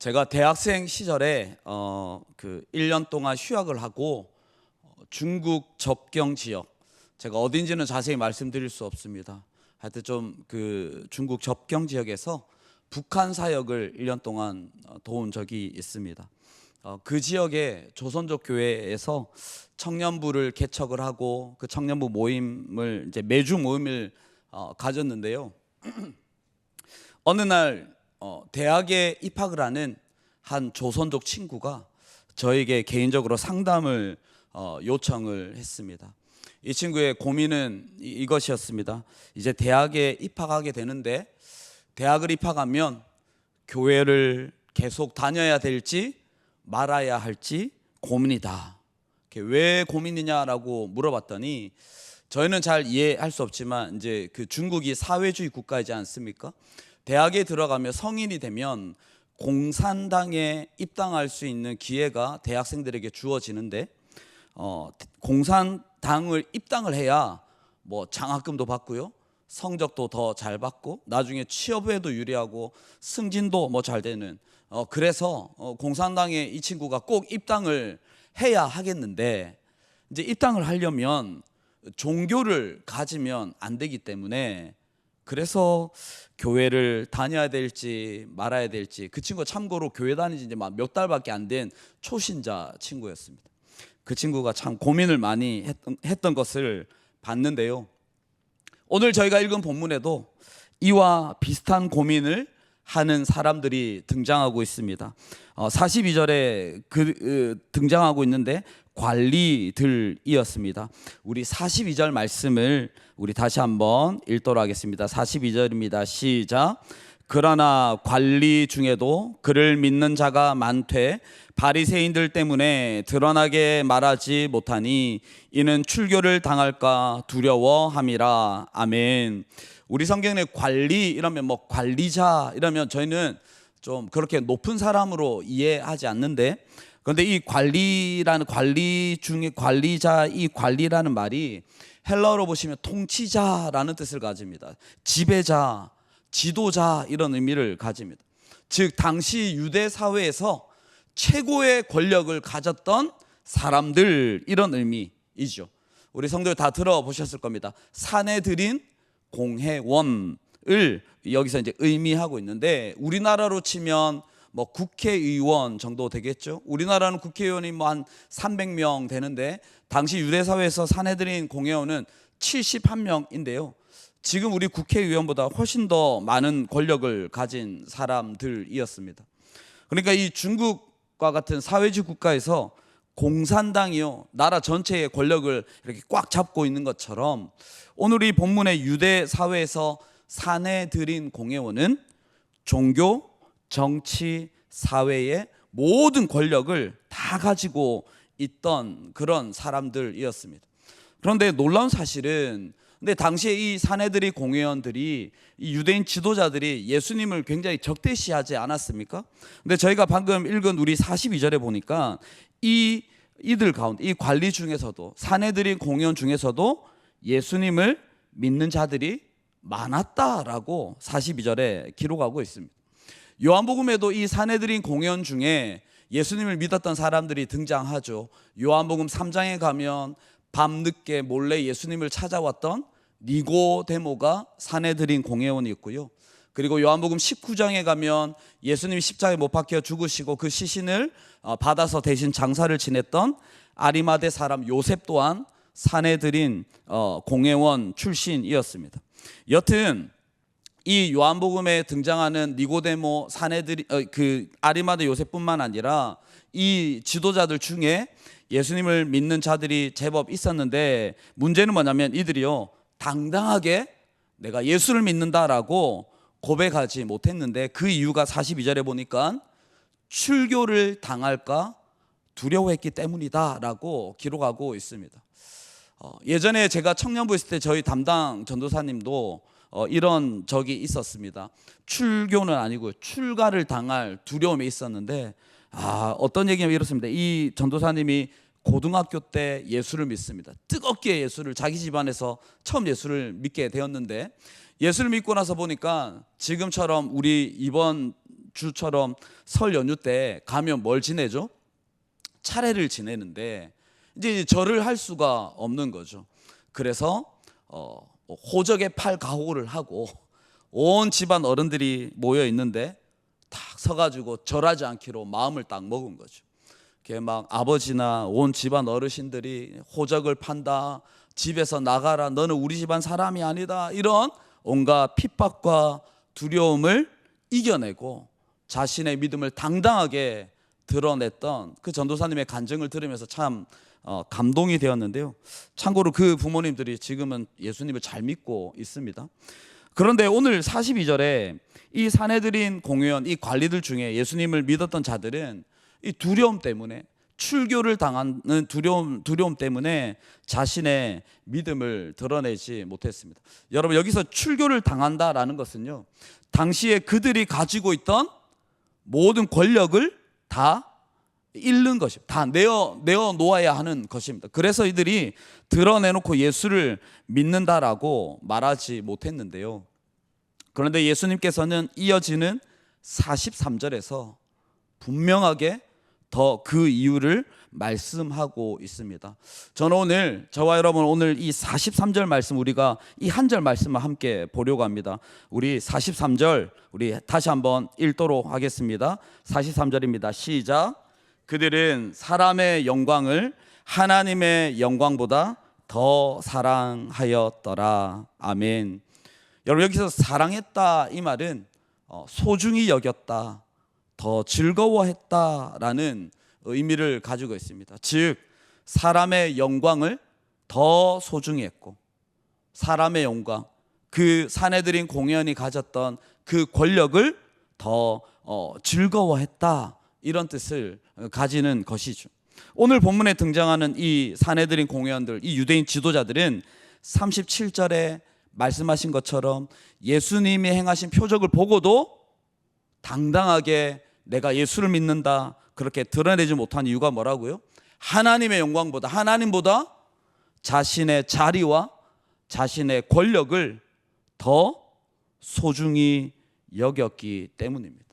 제가 대학생 시절에 그 1년 동안 휴학을 하고 중국 접경 지역, 제가 어딘지는 자세히 말씀드릴 수 없습니다. 하여튼 좀 그 중국 접경 지역에서 북한 사역을 1년 동안 도운 적이 있습니다. 그 지역의 조선족 교회에서 청년부를 개척을 하고 그 청년부 모임을 이제 매주 모임을 가졌는데요. 어느 날 대학에 입학을 하는 한 조선족 친구가 저에게 개인적으로 상담을 요청을 했습니다. 이 친구의 고민은 이것이었습니다. 이제 대학에 입학하게 되는데 대학을 입학하면 교회를 계속 다녀야 될지 말아야 할지 고민이다. 왜 고민이냐라고 물어봤더니 저희는 잘 이해할 수 없지만 이제 그 중국이 사회주의 국가이지 않습니까? 대학에 들어가면 성인이 되면 공산당에 입당할 수 있는 기회가 대학생들에게 주어지는데 공산당을 입당을 해야 뭐 장학금도 받고요, 성적도 더 잘 받고 나중에 취업에도 유리하고 승진도 뭐 잘 되는 그래서 공산당에 이 친구가 꼭 입당을 해야 하겠는데 이제 입당을 하려면 종교를 가지면 안 되기 때문에 그래서 교회를 다녀야 될지 말아야 될지, 그 친구가 참고로 교회 다니지 이제 몇 달밖에 안 된 초신자 친구였습니다. 그 친구가 참 고민을 많이 했던 것을 봤는데요. 오늘 저희가 읽은 본문에도 이와 비슷한 고민을 하는 사람들이 등장하고 있습니다. 42절에 등장하고 있는데 관리들이었습니다. 우리 42절 말씀을 우리 다시 한번 읽도록 하겠습니다. 42절입니다. 시작. 그러나 관리 중에도 그를 믿는 자가 많되 바리새인들 때문에 드러나게 말하지 못하니 이는 출교를 당할까 두려워함이라. 아멘. 우리 성경에 관리 이러면 뭐 관리자 이러면 저희는 좀 그렇게 높은 사람으로 이해하지 않는데, 그런데 이 관리라는 관리 중에 관리자, 이 관리라는 말이 헬라어로 보시면 통치자라는 뜻을 가집니다. 지배자, 지도자 이런 의미를 가집니다. 즉 당시 유대 사회에서 최고의 권력을 가졌던 사람들 이런 의미이죠. 우리 성도들 다 들어보셨을 겁니다. 사내들인 공회원을 여기서 이제 의미하고 있는데 우리나라로 치면 뭐 국회의원 정도 되겠죠. 우리나라는 국회의원이 뭐 한 300명 되는데 당시 유대 사회에서 사내들인 공회원은 71명인데요. 지금 우리 국회의원보다 훨씬 더 많은 권력을 가진 사람들이었습니다. 그러니까 이 중국과 같은 사회주의 국가에서 공산당이요, 나라 전체의 권력을 이렇게 꽉 잡고 있는 것처럼 오늘 이 본문의 유대 사회에서 사내들인 공회원은 종교, 정치, 사회의 모든 권력을 다 가지고 있던 그런 사람들이었습니다. 그런데 놀라운 사실은 근데 당시에 이 사내들이 공회원들이 이 유대인 지도자들이 예수님을 굉장히 적대시하지 않았습니까? 근데 저희가 방금 읽은 우리 42절에 보니까 이들 가운데 이 관리 중에서도 사내들인 공회원 중에서도 예수님을 믿는 자들이 많았다라고 42절에 기록하고 있습니다. 요한복음에도 이 사내들인 공회원 중에 예수님을 믿었던 사람들이 등장하죠. 요한복음 3장에 가면 밤늦게 몰래 예수님을 찾아왔던 니고데모가 사내들인 공회원이 있고요. 그리고 요한복음 19장에 가면 예수님이 십자가에 못 박혀 죽으시고 그 시신을 받아서 대신 장사를 지냈던 아리마대 사람 요셉 또한 사내들인 공회원 출신이었습니다. 여튼 이 요한복음에 등장하는 니고데모, 사내들이 그 아리마대 요셉뿐만 아니라 이 지도자들 중에 예수님을 믿는 자들이 제법 있었는데 문제는 뭐냐면 이들이요 당당하게 내가 예수를 믿는다라고 고백하지 못했는데 그 이유가 42절에 보니까 출교를 당할까 두려워했기 때문이다라고 기록하고 있습니다. 예전에 제가 청년부 있을 때 저희 담당 전도사님도 이런 적이 있었습니다. 출교는 아니고 출가를 당할 두려움이 있었는데 어떤 얘기냐면 이렇습니다. 이 전도사님이 고등학교 때 예수를 믿습니다. 뜨겁게 예수를 자기 집안에서 처음 예수를 믿게 되었는데 예수를 믿고 나서 보니까 지금처럼 우리 이번 주처럼 설 연휴 때 가면 뭘 지내죠? 차례를 지내는데 이제 절을 할 수가 없는 거죠. 그래서 호적의 팔 가호를 하고 온 집안 어른들이 모여 있는데 딱 서가지고 절하지 않기로 마음을 딱 먹은 거죠. 막 아버지나 온 집안 어르신들이 호적을 판다, 집에서 나가라, 너는 우리 집안 사람이 아니다, 이런 온갖 핍박과 두려움을 이겨내고 자신의 믿음을 당당하게 드러냈던 그 전도사님의 간증을 들으면서 참 감동이 되었는데요. 참고로 그 부모님들이 지금은 예수님을 잘 믿고 있습니다. 그런데 오늘 42절에 이 사내들인 공회원, 이 관리들 중에 예수님을 믿었던 자들은 이 두려움 때문에, 출교를 당하는 두려움 때문에 자신의 믿음을 드러내지 못했습니다. 여러분, 여기서 출교를 당한다라는 것은요, 당시에 그들이 가지고 있던 모든 권력을 다 잃는 것입니다. 다 내어 놓아야 하는 것입니다. 그래서 이들이 드러내놓고 예수를 믿는다라고 말하지 못했는데요. 그런데 예수님께서는 이어지는 43절에서 분명하게 더 그 이유를 말씀하고 있습니다. 저는 오늘 저와 여러분 오늘 이 43절 말씀, 우리가 이 한 절 말씀을 함께 보려고 합니다. 우리 43절 우리 다시 한번 읽도록 하겠습니다. 43절입니다. 시작. 그들은 사람의 영광을 하나님의 영광보다 더 사랑하였더라. 아멘. 여러분, 여기서 사랑했다 이 말은 소중히 여겼다, 더 즐거워했다라는 의미를 가지고 있습니다. 즉 사람의 영광을 더 소중히 했고, 사람의 영광, 그 사내들인 공회원이 가졌던 그 권력을 더 즐거워했다, 이런 뜻을 가지는 것이죠. 오늘 본문에 등장하는 이 사내들인 공회원들, 이 유대인 지도자들은 37절에 말씀하신 것처럼 예수님이 행하신 표적을 보고도 당당하게 내가 예수를 믿는다 그렇게 드러내지 못한 이유가 뭐라고요? 하나님의 영광보다, 하나님보다 자신의 자리와 자신의 권력을 더 소중히 여겼기 때문입니다.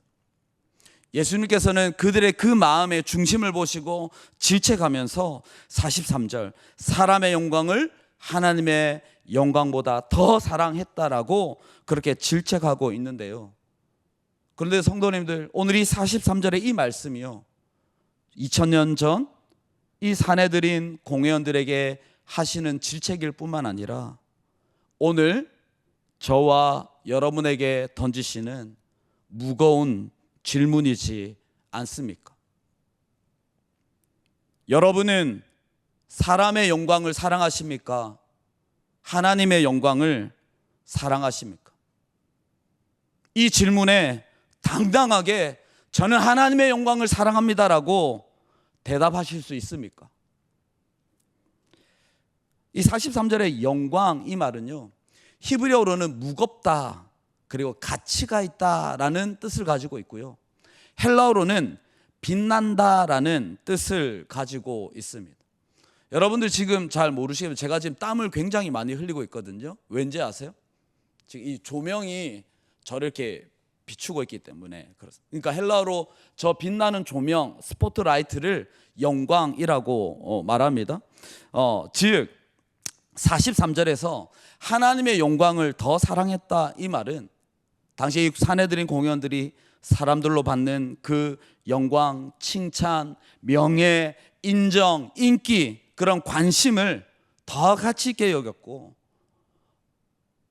예수님께서는 그들의 그 마음의 중심을 보시고 질책하면서 43절 사람의 영광을 하나님의 영광보다 더 사랑했다라고 그렇게 질책하고 있는데요. 그런데 성도님들, 오늘 이 43절의 이 말씀이요, 2000년 전 이 사내들인 공회원들에게 하시는 질책일 뿐만 아니라 오늘 저와 여러분에게 던지시는 무거운 질문이지 않습니까? 여러분은 사람의 영광을 사랑하십니까? 하나님의 영광을 사랑하십니까? 이 질문에 당당하게 저는 하나님의 영광을 사랑합니다라고 대답하실 수 있습니까? 이 43절의 영광 이 말은요, 히브리어로는 무겁다, 그리고 가치가 있다라는 뜻을 가지고 있고요, 헬라어로는 빛난다라는 뜻을 가지고 있습니다. 여러분들 지금 잘 모르시겠지만 제가 지금 땀을 굉장히 많이 흘리고 있거든요. 왠지 아세요? 지금 이 조명이 저를 이렇게 비추고 있기 때문에 그렇습니다. 그러니까 헬라어로 저 빛나는 조명, 스포트라이트를 영광이라고 말합니다. 즉 43절에서 하나님의 영광을 더 사랑했다 이 말은 당시 사내들인 공회원들이 사람들로 받는 그 영광, 칭찬, 명예, 인정, 인기, 그런 관심을 더 가치 있게 여겼고,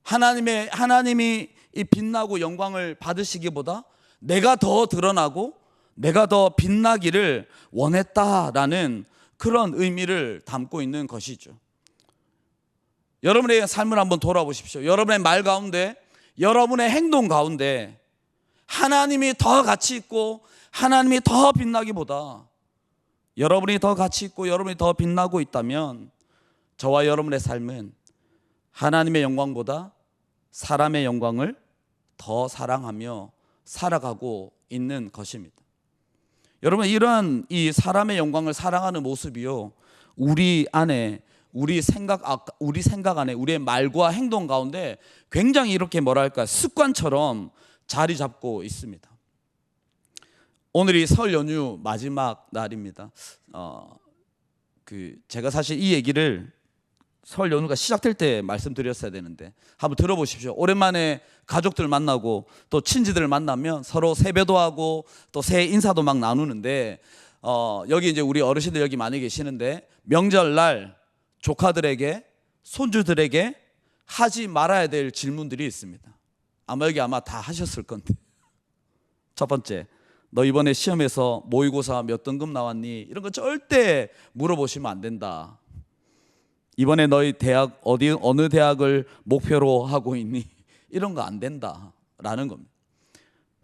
하나님이 이 빛나고 영광을 받으시기보다 내가 더 드러나고 내가 더 빛나기를 원했다라는 그런 의미를 담고 있는 것이죠. 여러분의 삶을 한번 돌아보십시오. 여러분의 말 가운데, 여러분의 행동 가운데 하나님이 더 가치 있고 하나님이 더 빛나기보다 여러분이 더 가치 있고 여러분이 더 빛나고 있다면 저와 여러분의 삶은 하나님의 영광보다 사람의 영광을 더 사랑하며 살아가고 있는 것입니다. 여러분, 이러한 이 사람의 영광을 사랑하는 모습이요, 우리 안에, 우리 생각 안에, 우리의 말과 행동 가운데 굉장히 이렇게 뭐랄까 습관처럼 자리 잡고 있습니다. 오늘이 설 연휴 마지막 날입니다. 제가 사실 이 얘기를 설 연휴가 시작될 때 말씀드렸어야 되는데 한번 들어보십시오. 오랜만에 가족들 만나고 또 친지들 만나면 서로 세배도 하고 또 새해 인사도 막 나누는데 여기 이제 우리 어르신들 여기 많이 계시는데 명절날 조카들에게 손주들에게 하지 말아야 될 질문들이 있습니다. 여기 다 하셨을 건데, 첫 번째, 너 이번에 시험에서 모의고사 몇 등급 나왔니? 이런 거 절대 물어보시면 안 된다. 이번에 너희 대학 어느 대학을 목표로 하고 있니? 이런 거 안 된다라는 겁니다.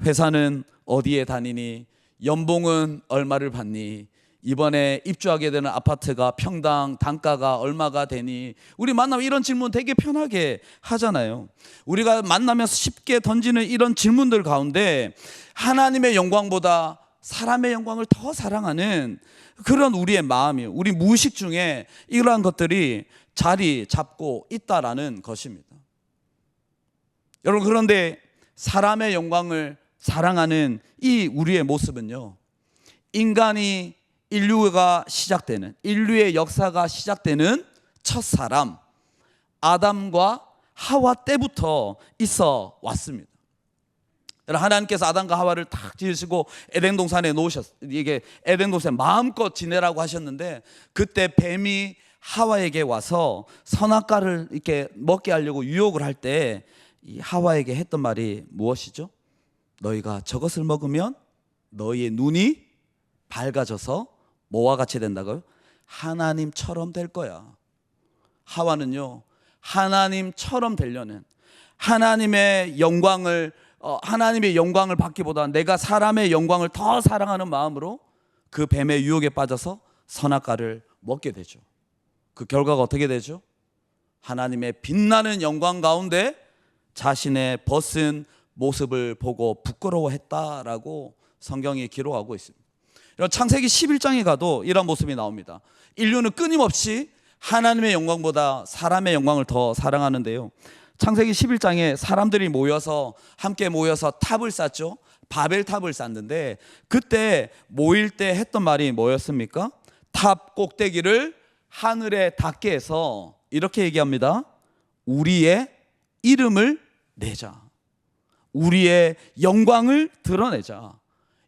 회사는 어디에 다니니? 연봉은 얼마를 받니? 이번에 입주하게 되는 아파트가 평당 단가가 얼마가 되니? 우리 만나면 이런 질문 되게 편하게 하잖아요. 우리가 만나면서 쉽게 던지는 이런 질문들 가운데 하나님의 영광보다 사람의 영광을 더 사랑하는 그런 우리의 마음이, 우리 무의식 중에 이러한 것들이 자리 잡고 있다라는 것입니다. 여러분, 그런데 사람의 영광을 사랑하는 이 우리의 모습은요, 인류가 시작되는, 인류의 역사가 시작되는 첫 사람 아담과 하와 때부터 있어 왔습니다. 하나님께서 아담과 하와를 탁 지으시고 에덴 동산에 이게 에덴 동산에 마음껏 지내라고 하셨는데, 그때 뱀이 하와에게 와서 선악과를 이렇게 먹게 하려고 유혹을 할 때 이 하와에게 했던 말이 무엇이죠? 너희가 저것을 먹으면 너희의 눈이 밝아져서 뭐와 같이 된다고요? 하나님처럼 될 거야. 하와는요, 하나님처럼 되려는, 하나님의 영광을 받기보다 내가 사람의 영광을 더 사랑하는 마음으로 그 뱀의 유혹에 빠져서 선악과를 먹게 되죠. 그 결과가 어떻게 되죠? 하나님의 빛나는 영광 가운데 자신의 벗은 모습을 보고 부끄러워했다라고 성경이 기록하고 있습니다. 창세기 11장에 가도 이런 모습이 나옵니다. 인류는 끊임없이 하나님의 영광보다 사람의 영광을 더 사랑하는데요, 창세기 11장에 사람들이 함께 모여서 탑을 쌓죠. 바벨탑을 쌓는데, 그때 모일 때 했던 말이 뭐였습니까? 탑 꼭대기를 하늘에 닿게 해서 이렇게 얘기합니다. 우리의 이름을 내자, 우리의 영광을 드러내자,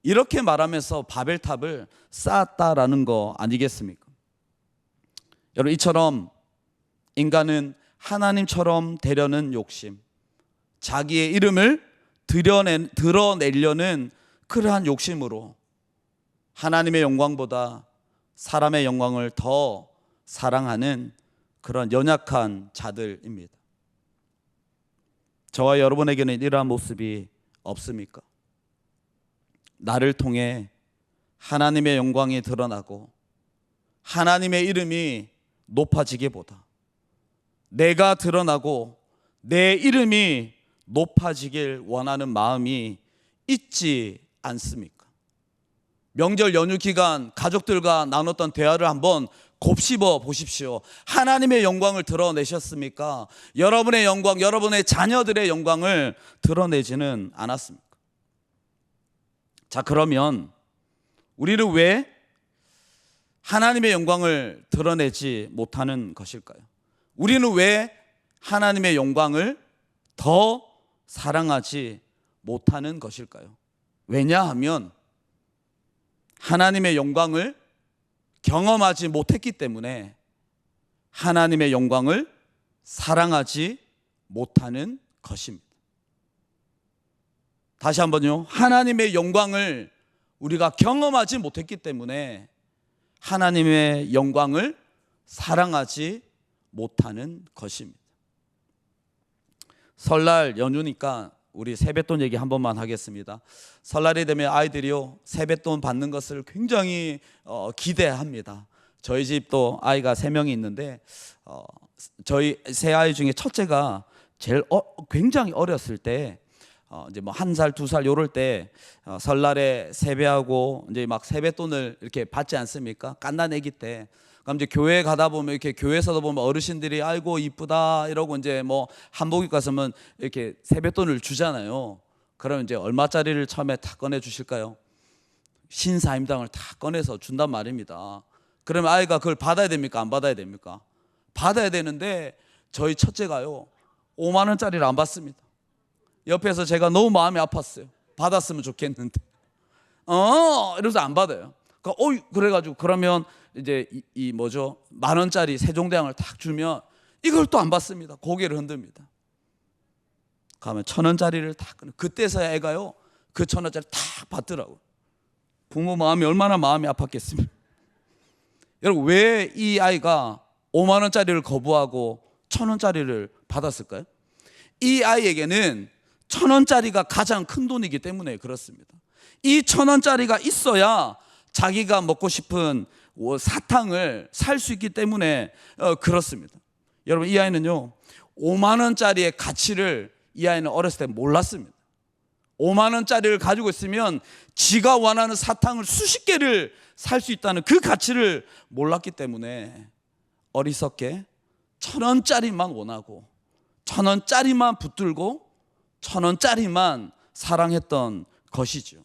이렇게 말하면서 바벨탑을 쌓았다라는 거 아니겠습니까? 여러분, 이처럼 인간은 하나님처럼 되려는 욕심, 자기의 이름을 드러내려는 그러한 욕심으로 하나님의 영광보다 사람의 영광을 더 사랑하는 그런 연약한 자들입니다. 저와 여러분에게는 이러한 모습이 없습니까? 나를 통해 하나님의 영광이 드러나고 하나님의 이름이 높아지기보다 내가 드러나고 내 이름이 높아지길 원하는 마음이 있지 않습니까? 명절 연휴 기간 가족들과 나눴던 대화를 한번 곱씹어 보십시오. 하나님의 영광을 드러내셨습니까? 여러분의 영광, 여러분의 자녀들의 영광을 드러내지는 않았습니까? 자, 그러면 우리는 왜 하나님의 영광을 드러내지 못하는 것일까요? 우리는 왜 하나님의 영광을 더 사랑하지 못하는 것일까요? 왜냐하면 하나님의 영광을 경험하지 못했기 때문에 하나님의 영광을 사랑하지 못하는 것입니다. 다시 한번요, 하나님의 영광을 우리가 경험하지 못했기 때문에 하나님의 영광을 사랑하지 못하는 것입니다. 설날 연휴니까 우리 세뱃돈 얘기 한 번만 하겠습니다. 설날이 되면 아이들이요, 세뱃돈 받는 것을 굉장히 기대합니다. 저희 집도 아이가 3명이 있는데 저희 세 아이 중에 첫째가 제일 굉장히 어렸을 때 이제 뭐 1살, 2살 요럴 때 설날에 세배하고 이제 막 세뱃돈을 이렇게 받지 않습니까? 갓난 아기 때. 그럼 이제 교회 가다 보면 이렇게 교회에서도 보면 어르신들이 아이고 이쁘다 이러고 이제 뭐 한복 입고 가서면 이렇게 세뱃돈을 주잖아요. 그러면 이제 얼마짜리를 처음에 다 꺼내 주실까요? 신사임당을 다 꺼내서 준단 말입니다. 그러면 아이가 그걸 받아야 됩니까? 안 받아야 됩니까? 받아야 되는데 저희 첫째가요 5만 원짜리를 안 받습니다. 옆에서 제가 너무 마음이 아팠어요. 받았으면 좋겠는데 이러면서 안 받아요. 그래가지고 그러면 이제 이 뭐죠, 10,000원짜리 세종대왕을 딱 주면 이걸 또 안 받습니다. 고개를 흔듭니다. 가면 1,000원짜리를 딱 끊어. 그때서야 애가요 그 1,000원짜리 딱 받더라고요. 부모 마음이 얼마나 마음이 아팠겠습니까? 여러분, 왜 이 아이가 5만 원짜리를 거부하고 1,000원짜리를 받았을까요? 이 아이에게는 1,000원짜리가 가장 큰 돈이기 때문에 그렇습니다. 이 1,000원짜리가 있어야 자기가 먹고 싶은 사탕을 살 수 있기 때문에 그렇습니다. 여러분, 이 아이는요 5만 원짜리의 가치를 이 아이는 어렸을 때 몰랐습니다. 5만 원짜리를 가지고 있으면 지가 원하는 사탕을 수십 개를 살 수 있다는 그 가치를 몰랐기 때문에 어리석게 1,000원짜리만 원하고 1,000원짜리만 붙들고 1,000원짜리만 사랑했던 것이죠.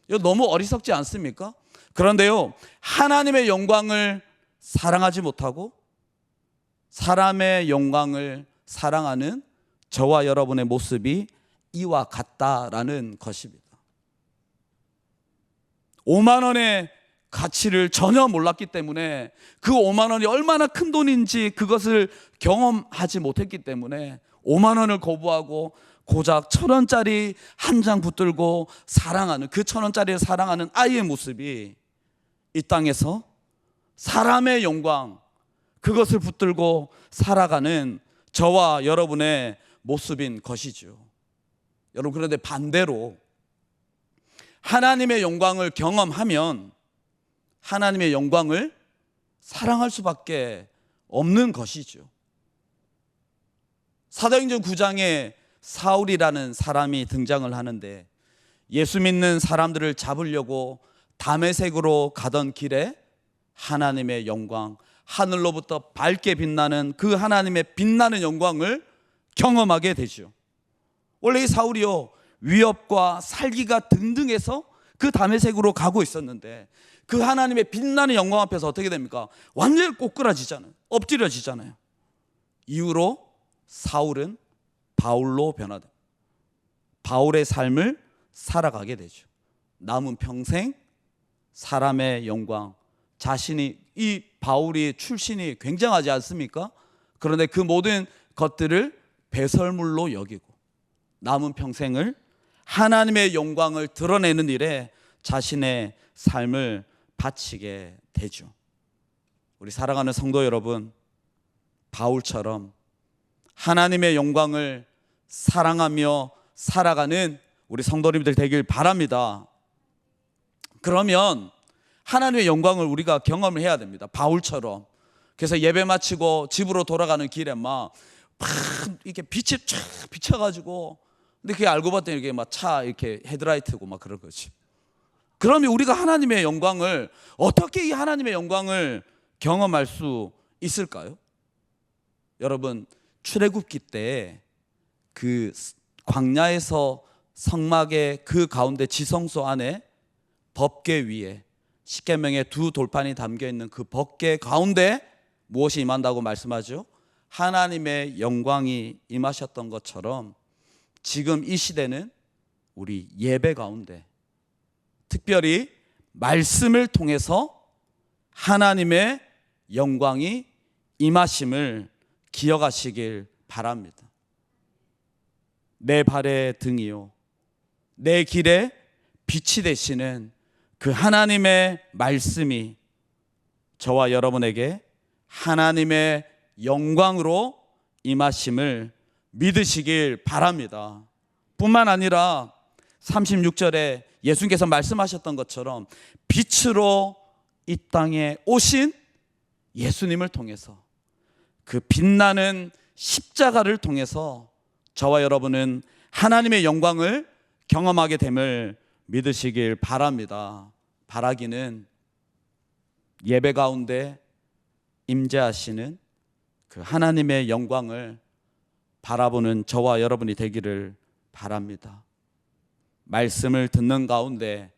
이거 너무 어리석지 않습니까? 그런데요, 하나님의 영광을 사랑하지 못하고 사람의 영광을 사랑하는 저와 여러분의 모습이 이와 같다라는 것입니다. 5만 원의 가치를 전혀 몰랐기 때문에 그 5만 원이 얼마나 큰 돈인지 그것을 경험하지 못했기 때문에 5만 원을 거부하고 고작 1,000원짜리 한 장 붙들고 사랑하는, 그 1,000원짜리를 사랑하는 아이의 모습이 이 땅에서 사람의 영광, 그것을 붙들고 살아가는 저와 여러분의 모습인 것이죠. 여러분, 그런데 반대로 하나님의 영광을 경험하면 하나님의 영광을 사랑할 수밖에 없는 것이죠. 사도행전 9장에 사울이라는 사람이 등장을 하는데, 예수 믿는 사람들을 잡으려고 다메섹으로 가던 길에 하나님의 영광, 하늘로부터 밝게 빛나는 그 하나님의 빛나는 영광을 경험하게 되죠. 원래 이 사울이요 위협과 살기가 등등해서 그 다메섹으로 가고 있었는데, 그 하나님의 빛나는 영광 앞에서 어떻게 됩니까? 완전히 꼬꾸라지잖아요. 엎드려지잖아요. 이후로 사울은 바울로 변화됩니다. 바울의 삶을 살아가게 되죠. 남은 평생 사람의 영광, 자신이, 이 바울이 출신이 굉장하지 않습니까? 그런데 그 모든 것들을 배설물로 여기고 남은 평생을 하나님의 영광을 드러내는 일에 자신의 삶을 바치게 되죠. 우리 사랑하는 성도 여러분, 바울처럼 하나님의 영광을 사랑하며 살아가는 우리 성도님들 되길 바랍니다. 그러면 하나님의 영광을 우리가 경험을 해야 됩니다. 바울처럼. 그래서 예배 마치고 집으로 돌아가는 길에 막 이렇게 빛이 쫙 비쳐가지고, 근데 그게 알고 봤더니 이렇게 막 차 이렇게 헤드라이트고 막 그런 거지. 그러면 우리가 하나님의 영광을, 어떻게 이 하나님의 영광을 경험할 수 있을까요? 여러분, 출애굽기 때 그 광야에서 성막의 그 가운데 지성소 안에 법궤 위에 십계명의 두 돌판이 담겨 있는 그 법궤 가운데 무엇이 임한다고 말씀하죠? 하나님의 영광이 임하셨던 것처럼 지금 이 시대는 우리 예배 가운데 특별히 말씀을 통해서 하나님의 영광이 임하심을 기억하시길 바랍니다. 내 발의 등이요 내 길에 빛이 되시는 그 하나님의 말씀이 저와 여러분에게 하나님의 영광으로 임하심을 믿으시길 바랍니다. 뿐만 아니라 36절에 예수님께서 말씀하셨던 것처럼 빛으로 이 땅에 오신 예수님을 통해서, 그 빛나는 십자가를 통해서 저와 여러분은 하나님의 영광을 경험하게 됨을 믿으시길 바랍니다. 바라기는 예배 가운데 임재하시는 그 하나님의 영광을 바라보는 저와 여러분이 되기를 바랍니다. 말씀을 듣는 가운데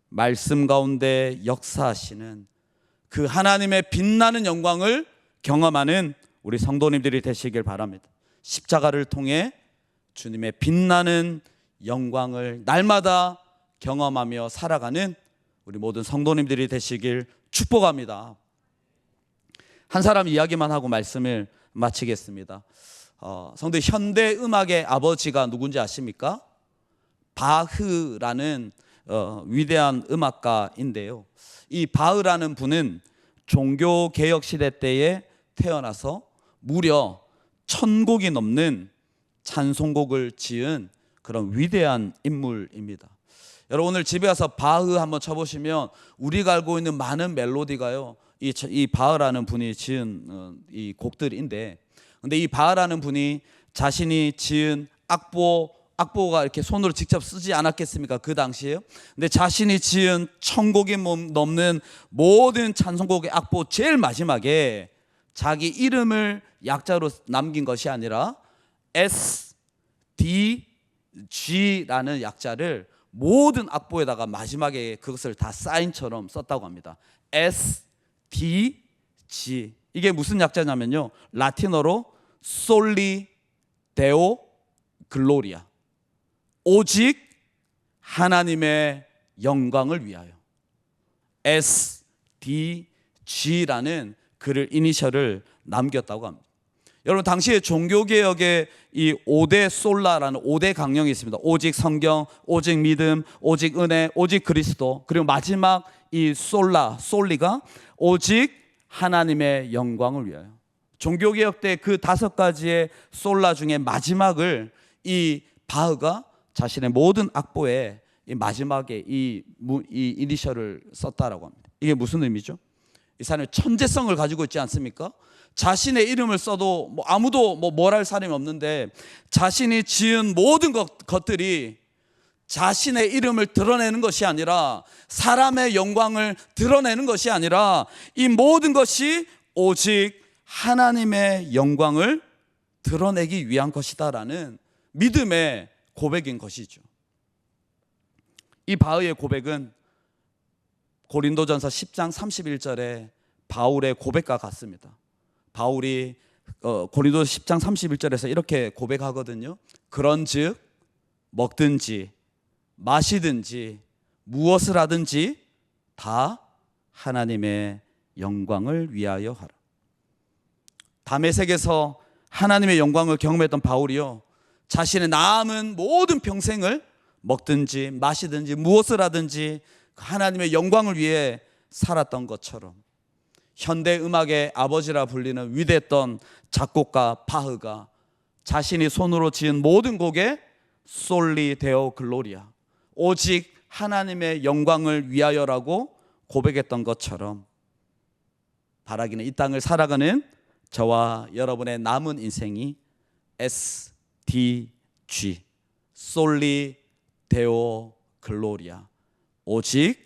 말씀 가운데 역사하시는 그 하나님의 빛나는 영광을 경험하는 우리 성도님들이 되시길 바랍니다. 십자가를 통해 주님의 빛나는 영광을 날마다 경험하며 살아가는 우리 모든 성도님들이 되시길 축복합니다. 한 사람 이야기만 하고 말씀을 마치겠습니다. 성도, 현대 음악의 아버지가 누군지 아십니까? 바흐라는 위대한 음악가인데요. 이 바흐라는 분은 종교개혁 시대 때에 태어나서 무려 1000곡이 넘는 찬송곡을 지은 그런 위대한 인물입니다. 여러분, 오늘 집에 가서 바흐 한번 쳐보시면 우리가 알고 있는 많은 멜로디가요, 이 바흐라는 분이 지은 이 곡들인데, 근데 이 바흐라는 분이 자신이 지은 악보가 이렇게 손으로 직접 쓰지 않았겠습니까? 그 당시에요. 근데 자신이 지은 1000곡이 넘는 모든 찬송곡의 악보 제일 마지막에 자기 이름을 약자로 남긴 것이 아니라 SDG라는 약자를 모든 악보에다가 마지막에 그것을 다 사인처럼 썼다고 합니다. SDG. 이게 무슨 약자냐면요, 라틴어로 솔리 데오 글로리아, 오직 하나님의 영광을 위하여. SDG라는 그를 이니셜을 남겼다고 합니다. 여러분, 당시에 종교개혁의 이 5대 솔라라는 5대 강령이 있습니다. 오직 성경, 오직 믿음, 오직 은혜, 오직 그리스도, 그리고 마지막 이 솔리가 오직 하나님의 영광을 위하여. 종교개혁 때 그 5가지의 솔라 중에 마지막을 이 바흐가 자신의 모든 악보에 이 마지막에 이 이니셜을 썼다라고 합니다. 이게 무슨 의미죠? 이 사람이 천재성을 가지고 있지 않습니까? 자신의 이름을 써도 아무도 뭘 할 사람이 없는데, 자신이 지은 모든 것들이 자신의 이름을 드러내는 것이 아니라, 사람의 영광을 드러내는 것이 아니라, 이 모든 것이 오직 하나님의 영광을 드러내기 위한 것이다라는 믿음의 고백인 것이죠. 이 바흐의 고백은 고린도전서 10장 31절에 바울의 고백과 같습니다. 바울이 고린도 10장 31절에서 이렇게 고백하거든요. 그런즉 먹든지 마시든지 무엇을 하든지 다 하나님의 영광을 위하여 하라. 다메섹에서 하나님의 영광을 경험했던 바울이요, 자신의 남은 모든 평생을 먹든지 마시든지 무엇을 하든지 하나님의 영광을 위해 살았던 것처럼, 현대 음악의 아버지라 불리는 위대했던 작곡가 바흐가 자신이 손으로 지은 모든 곡에 솔리 데오 글로리아, 오직 하나님의 영광을 위하여라고 고백했던 것처럼, 바라기는 이 땅을 살아가는 저와 여러분의 남은 인생이 SDG, 솔리 데오 글로리아, 오직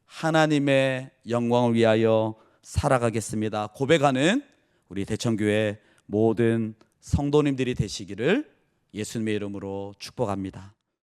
하나님의 영광을 위하여 살아가겠습니다 고백하는 우리 대천교회 모든 성도님들이 되시기를 예수님의 이름으로 축복합니다.